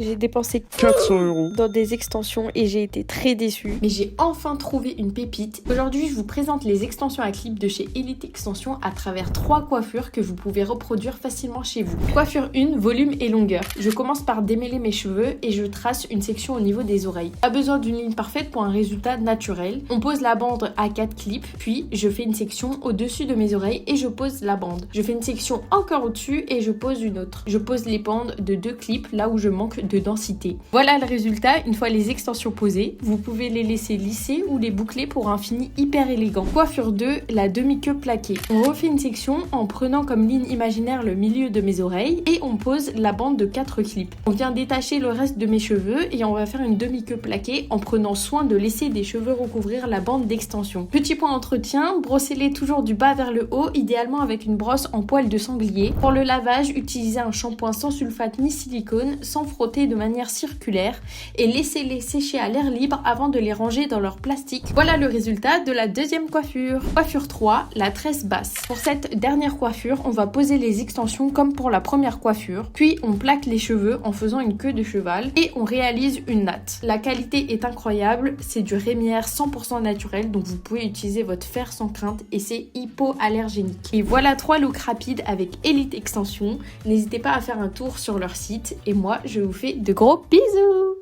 J'ai dépensé 400 € dans des extensions et j'ai été très déçue. Mais j'ai enfin trouvé une pépite. Aujourd'hui, je vous présente les extensions à clip de chez Elite Extensions à travers 3 coiffures que vous pouvez reproduire facilement chez vous. Coiffure 1, volume et longueur. Je commence par démêler mes cheveux et je trace une section au niveau des oreilles. Pas besoin d'une ligne parfaite pour un résultat naturel. On pose la bande à 4 clips, puis je fais une section au-dessus de mes oreilles et je pose la bande. Je fais une section encore au-dessus et je pose une autre. Je pose les bandes de 2 clips là où je manque de densité. Voilà le résultat une fois les extensions posées. Vous pouvez les laisser lisser ou les boucler pour un fini hyper élégant. Coiffure 2, la demi-queue plaquée. On refait une section en prenant comme ligne imaginaire le milieu de mes oreilles et on pose la bande de 4 clips. On vient détacher le reste de mes cheveux et on va faire une demi-queue plaquée en prenant soin de laisser des cheveux recouvrir la bande d'extension. Petit point entretien, brossez-les toujours du bas vers le haut, idéalement avec une brosse en poil de sanglier. Pour le lavage, utilisez un shampoing sans sulfate ni silicone, sans frotter de manière circulaire et laissez-les sécher à l'air libre avant de les ranger dans leur plastique. Voilà le résultat de la deuxième coiffure. Coiffure 3, la tresse basse. Pour cette dernière coiffure, on va poser les extensions comme pour la première coiffure, puis on plaque les cheveux en faisant une queue de cheval et on réalise une natte. La qualité est incroyable, c'est du rémière 100% naturel, donc vous pouvez utiliser votre fer sans crainte et c'est hypoallergénique. Et voilà 3 looks rapides avec Elite Extensions. N'hésitez pas à faire un tour sur leur site et moi je vous fais de gros bisous!